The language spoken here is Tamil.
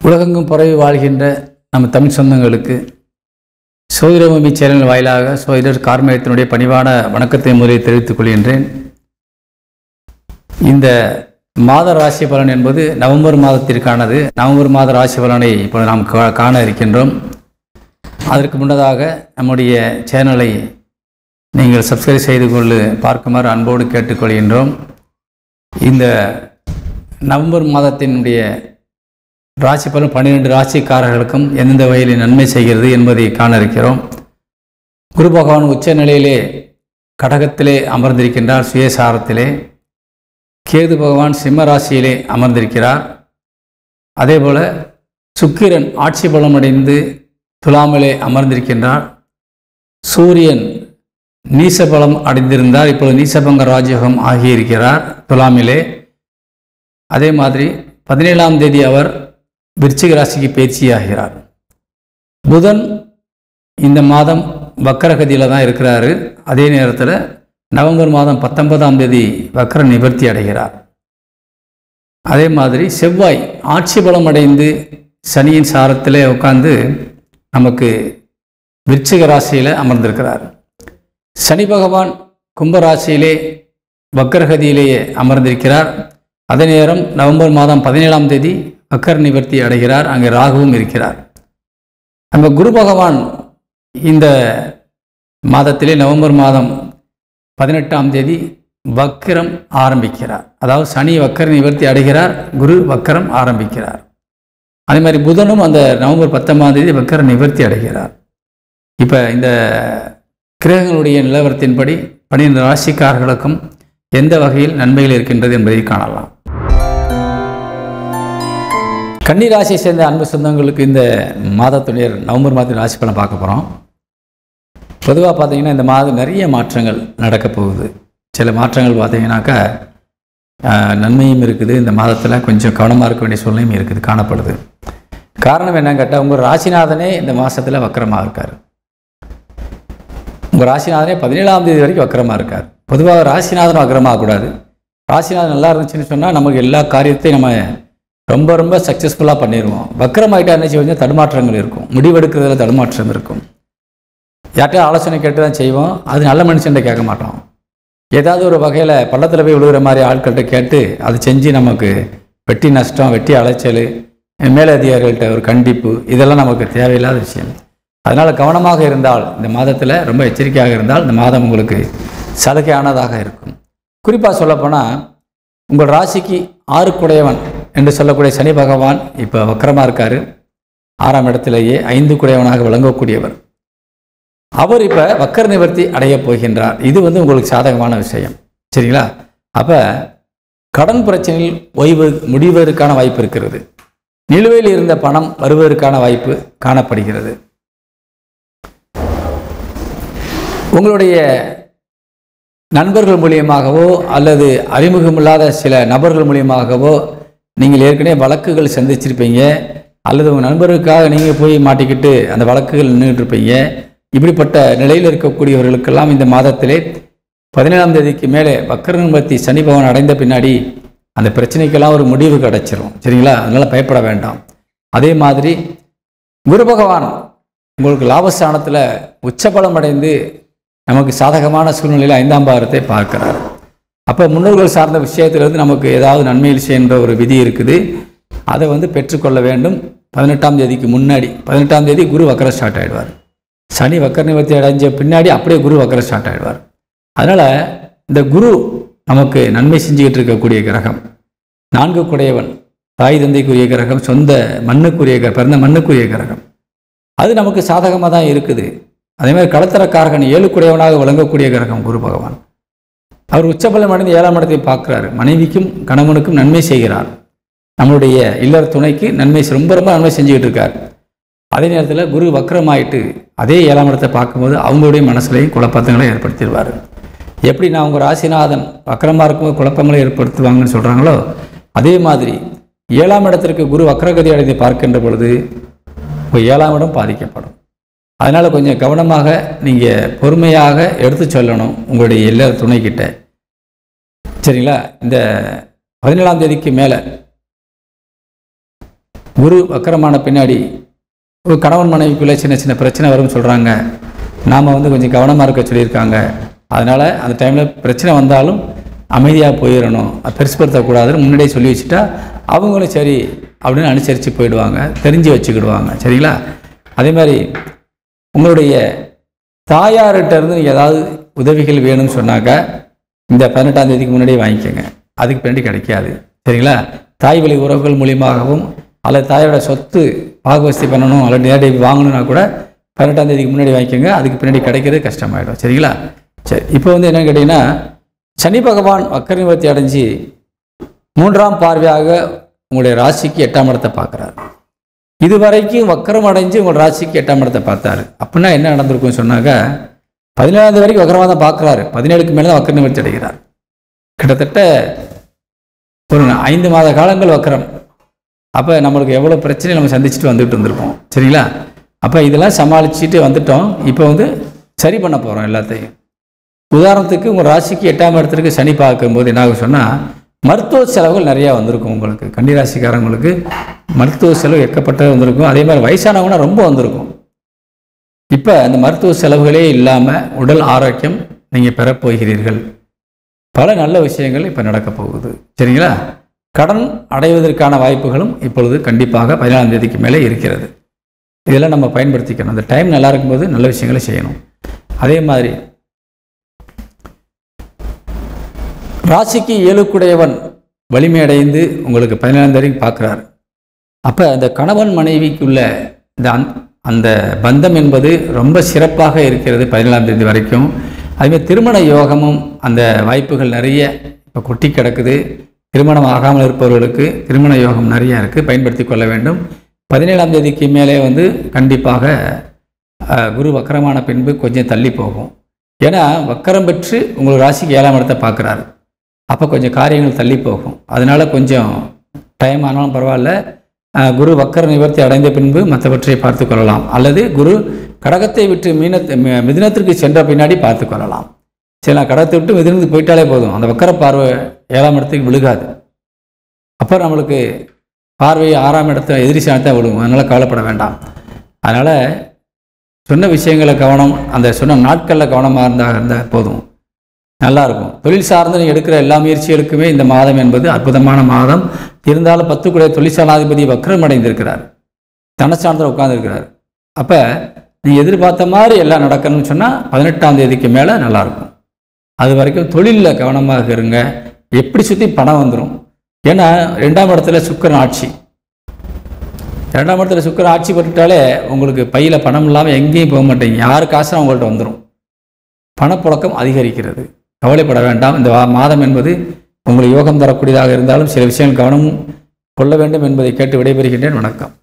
உலகெங்கும் பரவி வாழ்கின்ற நம்ம தமிழ் சொந்தங்களுக்கு சோதிடபூமி சேனல் வாயிலாக சோதிடர் கார்மேகத்தினுடைய பணிவான வணக்கத்தை முதலில் தெரிவித்துக் கொள்கின்றேன். இந்த மாத ராசி பலன் என்பது நவம்பர் மாதத்திற்கானது. நவம்பர் மாத ராசி பலனை இப்போது நாம் காண இருக்கின்றோம். அதற்கு முன்னதாக நம்முடைய சேனலை நீங்கள் சப்ஸ்கிரைப் செய்து கொண்டு பார்க்குமாறு அன்போடு கேட்டுக்கொள்கின்றோம். இந்த நவம்பர் மாதத்தினுடைய ராசி பலன் 12 ராசிக்காரர்களுக்கும் எந்தெந்த வகையில் நன்மை செய்கிறது என்பதை காண இருக்கிறோம். குரு பகவான் உச்ச நிலையிலே கடகத்திலே அமர்ந்திருக்கின்றார். சுயசாரத்திலே கேது பகவான் சிம்ம ராசியிலே அமர்ந்திருக்கிறார். அதேபோல சுக்கிரன் ஆட்சி பலமடைந்து துலாமிலே அமர்ந்திருக்கின்றார். சூரியன் நீசபலம் அடைந்திருந்தார். இப்பொழுது நீசபங்க ராஜயோகம் ஆகியிருக்கிறார் துலாமிலே. அதே மாதிரி 17ஆம் தேதி அவர் விருச்சிக ராசிக்கு பயிற்சியாகிறார். புதன் இந்த மாதம் வக்கரகதியில் தான் இருக்கிறாரு. அதே நேரத்தில் நவம்பர் மாதம் 19ஆம் தேதி வக்கர நிவர்த்தி அடைகிறார். அதே மாதிரி செவ்வாய் ஆட்சி பலம் அடைந்து சனியின் சாரத்திலே உட்கார்ந்து நமக்கு விருச்சிக ராசியில் அமர்ந்திருக்கிறார். சனி பகவான் கும்பராசியிலே வக்கரகதியிலேயே அமர்ந்திருக்கிறார். அதே நேரம் நவம்பர் மாதம் 17ஆம் தேதி வக்கர நிவர்த்தி அடைகிறார். அங்கே ராகுவும் இருக்கிறார். நம்ம குரு பகவான் இந்த மாதத்திலே நவம்பர் மாதம் 18ஆம் தேதி வக்கரம் ஆரம்பிக்கிறார். அதாவது சனி வக்கர நிவர்த்தி அடைகிறார், குரு வக்கரம் ஆரம்பிக்கிறார். அதே மாதிரி புதனும் அந்த நவம்பர் 19ஆம் தேதி வக்கர நிவர்த்தி அடைகிறார். இப்போ இந்த கிரகங்களுடைய நிலவரத்தின்படி 12 ராசிக்காரர்களுக்கும் எந்த வகையில் நன்மைகள் இருக்கின்றது என்பதை காணலாம். கன்னி ராசியை சேர்ந்த அன்பு சொந்தங்களுக்கு இந்த மாதத்துடைய நவம்பர் மாதத்தின் ராசி பலன் பார்க்க போகிறோம். பொதுவாக பார்த்தீங்கன்னா இந்த மாதம் நிறைய மாற்றங்கள் நடக்கப் போகுது. சில மாற்றங்கள் பார்த்தீங்கன்னாக்கா நன்மையும் இருக்குது. இந்த மாதத்தில் கொஞ்சம் கவனமாக இருக்க வேண்டிய சூழ்நிலையும் இருக்குது, காணப்படுது. காரணம் என்னன்னு கேட்டால் உங்கள் ராசிநாதனே இந்த மாதத்தில் வக்கரமாக இருக்கார். உங்கள் ராசிநாதனே 17ஆம் தேதி வரைக்கும் வக்கரமாக இருக்கார். பொதுவாக ராசிநாதன் வக்கரமாகக்கூடாது. ராசிநாதன் நல்லா இருந்துச்சுன்னு சொன்னால் நமக்கு எல்லா காரியத்தையும் நம்ம ரொம்ப சக்ஸஸ்ஃபுல்லாக பண்ணிடுவோம். வக்கரமாகிட்டா என்ன செய்வோம், தடுமாற்றங்கள் இருக்கும், முடிவெடுக்கிறதுல தடுமாற்றம் இருக்கும். யார்கிட்ட ஆலோசனை கேட்டு தான் செய்வோம். அது நல்ல மனுஷன்ட்ட கேட்க மாட்டோம். ஏதாவது ஒரு வகையில் பள்ளத்தில் போய் விழுகிற மாதிரி ஆட்கள்கிட்ட கேட்டு அது செஞ்சு நமக்கு வெட்டி நஷ்டம், வெட்டி அலைச்சல், மேலதிகாரிகள்கிட்ட ஒரு கண்டிப்பு, இதெல்லாம் நமக்கு தேவையில்லாத விஷயம். அதனால் கவனமாக இருந்தால், இந்த மாதத்தில் ரொம்ப எச்சரிக்கையாக இருந்தால் இந்த மாதம் உங்களுக்கு சலுகையானதாக இருக்கும். குறிப்பாக சொல்லப்போனால் உங்கள் ராசிக்கு 6 என்று சொல்லக்கூடிய சனி பகவான் இப்போ வக்கரமாக இருக்கார். 6ஆம் இடத்திலேயே 5 விளங்கக்கூடியவர். அவர் இப்போ வக்கர நிவர்த்தி அடைய போகின்றார். இது உங்களுக்கு சாதகமான விஷயம், சரிங்களா? அப்போ கடன் பிரச்சனையில் ஓய்வு முடிவதற்கான வாய்ப்பு இருக்கிறது. நிலுவையில் இருந்த பணம் வருவதற்கான வாய்ப்பு காணப்படுகிறது. உங்களுடைய நண்பர்கள் மூலியமாகவோ அல்லது அறிமுகமில்லாத சில நபர்கள் மூலியமாகவோ நீங்கள் ஏற்கனவே வழக்குகள் சந்திச்சிருப்பீங்க. அல்லது உங்கள் நண்பருக்காக நீங்கள் போய் மாட்டிக்கிட்டு அந்த வழக்குகள் நின்றுட்டு இருப்பீங்க. இப்படிப்பட்ட நிலையில் இருக்கக்கூடியவர்களுக்கெல்லாம் இந்த மாதத்திலே 17ஆம் தேதிக்கு மேலே வக்கர நிவர்த்தி சனி பகவான் அடைந்த பின்னாடி அந்த பிரச்சனைக்கெல்லாம் ஒரு முடிவு கிடைச்சிரும், சரிங்களா? அதனால் பயப்பட வேண்டாம். அதே மாதிரி குரு பகவான் உங்களுக்கு லாபஸ்தானத்தில் உச்சபலம் அடைந்து நமக்கு சாதகமான சூழ்நிலையில் 5ஆம் பாவத்தை பார்க்கிறார். அப்போ முன்னோர்கள் சார்ந்த விஷயத்திலிருந்து நமக்கு ஏதாவது நன்மையில் செய்கின்ற ஒரு விதி இருக்குது. அதை பெற்றுக்கொள்ள வேண்டும். 18ஆம் தேதிக்கு முன்னாடி 18ஆம் தேதி குரு வக்கர ஸ்டார்ட் ஆகிடுவார். சனி வக்கர நிவர்த்தி அடைஞ்ச பின்னாடி அப்படியே குரு வக்கர ஸ்டார்ட் ஆகிடுவார். அதனால் இந்த குரு நமக்கு நன்மை செஞ்சுக்கிட்டு இருக்கக்கூடிய கிரகம், 4 தாய் தந்தைக்குரிய கிரகம், சொந்த மண்ணுக்குரிய பிறந்த மண்ணுக்குரிய கிரகம். அது நமக்கு சாதகமாக தான் இருக்குது. அதே மாதிரி களத்திரக்காரகன் 7 விளங்கக்கூடிய கிரகம் குரு பகவான். அவர் உச்சபலம் அடைந்து 7ஆம் இடத்தை பார்க்குறாரு. மனைவிக்கும் கணவனுக்கும் நன்மை செய்கிறார். நம்மளுடைய இல்லற துணைக்கு நன்மை ரொம்ப நன்மை செஞ்சுக்கிட்டு இருக்கார். அதே நேரத்தில் குரு வக்கரமாயிட்டு அதே 7ஆம் இடத்தை பார்க்கும்போது அவங்களுடைய மனசுலையும் குழப்பங்களை ஏற்படுத்திடுவார். எப்படி நான் உங்கள் ராசிநாதன் வக்கரமாக இருக்கும்போது குழப்பங்களை ஏற்படுத்துவாங்கன்னு சொல்கிறாங்களோ, அதே மாதிரி 7ஆம் இடத்திற்கு குரு வக்கரகதி அடைந்து பார்க்கின்ற பொழுது 7ஆம் இடம் பாதிக்கப்படும். அதனால் கொஞ்சம் கவனமாக நீங்கள் பொறுமையாக எடுத்து சொல்லணும் உங்களுடைய எல்லா துணைக்கிட்ட, சரிங்களா? இந்த 17ஆம் தேதிக்கு மேலே குரு வக்கரமான பின்னாடி ஒரு கணவன் மனைவிக்குள்ளே சின்ன சின்ன பிரச்சனை வரும்னு சொல்கிறாங்க. நாம் கொஞ்சம் கவனமாக இருக்க சொல்லியிருக்காங்க. அதனால் அந்த டைமில் பிரச்சனை வந்தாலும் அமைதியாக போயிடணும், பெருசுப்படுத்தக்கூடாதுன்னு முன்னாடியே சொல்லி வச்சுட்டா அவங்களும் சரி அப்படின்னு அனுசரித்து போயிடுவாங்க, தெரிஞ்சு வச்சுக்கிடுவாங்க. சரிங்களா? அதே மாதிரி உங்களுடைய தாயார்கிட்ட இருந்து ஏதாவது உதவிகள் வேணும்னு சொன்னாக்கா இந்த 18ஆம் தேதிக்கு முன்னாடியே வாங்கிக்கோங்க. அதுக்கு பின்னாடி கிடைக்காது. சரிங்களா? தாய் வழி உறவுகள் மூலியமாகவும் அல்லது தாயோட சொத்து பாகுவஸ்தி பண்ணணும் அல்லது நேரடி வாங்கணும்னா கூட 18ஆம் தேதிக்கு முன்னாடி வாங்கிக்கோங்க. அதுக்கு பின்னாடி கிடைக்கிறது கஷ்டமாயிடும். சரிங்களா? சரி, இப்போ என்னன்னு கேட்டிங்கன்னா, சனி பகவான் வக்கர நிவர்த்தி அடைஞ்சு 3ஆம் பார்வையாக உங்களுடைய ராசிக்கு 8ஆம் இடத்தை பார்க்குறாரு. இது வரைக்கும் வக்கரம் அடைஞ்சு உங்கள் ராசிக்கு 8ஆம் இடத்தை பார்த்தாரு. அப்படின்னா என்ன நடந்திருக்குன்னு சொன்னாக்கா 17ஆம் வரைக்கும் வக்கரமாக தான் பார்க்குறாரு. 17க்கு மேலே தான் வக்கர நிவர்த்தி அடைகிறார். கிட்டத்தட்ட ஒரு 5 மாத காலங்கள் வக்கரம். அப்போ நம்மளுக்கு எவ்வளோ பிரச்சனை நம்ம சந்திச்சுட்டு வந்துட்டு வந்திருப்போம். சரிங்களா? அப்போ இதெல்லாம் சமாளிச்சுட்டு வந்துட்டோம். இப்போ சரி பண்ண போகிறோம் எல்லாத்தையும். உதாரணத்துக்கு உங்கள் ராசிக்கு 8ஆம் இடத்துக்கு சனி பார்க்கும்போது என்ன ஆகும் சொன்னால் மருத்துவ செலவுகள் நிறையா வந்திருக்கும். உங்களுக்கு கன்னிராசிக்காரங்களுக்கு மருத்துவ செலவு எக்கப்பட்டது வந்திருக்கும். அதே மாதிரி வயசானவங்கன்னா ரொம்ப வந்திருக்கும். இப்போ அந்த மருத்துவ செலவுகளே இல்லாமல் உடல் ஆரோக்கியம் நீங்கள் பெறப்போகிறீர்கள். பல நல்ல விஷயங்கள் இப்போ நடக்க போகுது. சரிங்களா? கடன் அடைவதற்கான வாய்ப்புகளும் இப்பொழுது கண்டிப்பாக 17ஆம் தேதிக்கு மேலே இருக்கிறது. இதெல்லாம் நம்ம பயன்படுத்திக்கணும். அந்த டைம் நல்லா இருக்கும்போது நல்ல விஷயங்களை செய்யணும். அதே மாதிரி ராசிக்கு 7க்குடையவன் வலிமையடைந்து உங்களுக்கு 17ஆம் தேதி பார்க்குறார். அப்போ அந்த கணவன் மனைவிக்குள்ள அந்த பந்தம் என்பது ரொம்ப சிறப்பாக இருக்கிறது 17ஆம் தேதி வரைக்கும். அதுமாதிரி திருமண யோகமும் அந்த வாய்ப்புகள் நிறைய இப்போ கொட்டி கிடக்குது. திருமணம் ஆகாமல் இருப்பவர்களுக்கு திருமண யோகம் நிறையா இருக்குது, பயன்படுத்தி கொள்ள வேண்டும். 17ஆம் தேதிக்கு மேலே கண்டிப்பாக குரு வக்கரமான பின்பு கொஞ்சம் தள்ளி போகும். ஏன்னா வக்கரம் பெற்று உங்களுக்கு ராசிக்கு 7ஆம் இடத்தை பார்க்குறாரு. அப்போ கொஞ்சம் காரியங்கள் தள்ளி போகும். அதனால் கொஞ்சம் டைம் ஆனாலும் பரவாயில்ல, குரு வக்கர நிவர்த்தி அடைந்த பின்பு மற்றவற்றை பார்த்து கொள்ளலாம். அல்லது குரு கடகத்தை விட்டு மிதுனத்திற்கு சென்ற பின்னாடி பார்த்து கொள்ளலாம். சரி, நான் கடகத்தை விட்டு மிதுனத்துக்கு போயிட்டாலே போதும், அந்த வக்கர பார்வை 7ஆம் இடத்துக்கு விழுகாது. அப்போ நம்மளுக்கு பார்வை 6ஆம் இடத்த எதிரி சாணத்தை விழுகும். அதனால் கவலைப்பட வேண்டாம். அதனால் சொன்ன விஷயங்களை கவனம், அந்த சொன்ன நாட்களில் கவனமாக இருந்தால் போதும், நல்லாயிருக்கும். தொழில் சார்ந்து நீங்கள் எடுக்கிற எல்லா முயற்சிகளுக்குமே இந்த மாதம் என்பது அற்புதமான மாதம். இருந்தாலும் 10 தொழிற்சாலாதிபதி வக்கரம் அடைந்திருக்கிறார், தனசார்ந்தில் உட்கார்ந்துருக்கிறார். அப்போ நீங்கள் எதிர்பார்த்த மாதிரி எல்லாம் நடக்கணும்னு சொன்னால் 18ஆம் தேதிக்கு மேலே நல்லாயிருக்கும். அது வரைக்கும் தொழிலில் கவனமாக இருங்க. எப்படி சுற்றி பணம் வந்துடும். ஏன்னா 2ஆம் இடத்துல சுக்கிரன் ஆட்சி. 2ஆம் இடத்துல சுக்கிரன் ஆட்சி பெற்றுட்டாலே உங்களுக்கு பையில் பணம் இல்லாமல் எங்கேயும் போக மாட்டீங்க. யார் காசும் உங்கள்கிட்ட வந்துடும். பணப்புழக்கம் அதிகரிக்கிறது. கவலைப்பட வேண்டாம். இந்த மாதம் என்பது உங்களுக்கு யோகம் தரக்கூடியதாக இருந்தாலும் சில விஷயங்கள் கவனமும் கொள்ள வேண்டும் என்பதை கேட்டு விடைபெறுகின்றேன். வணக்கம்.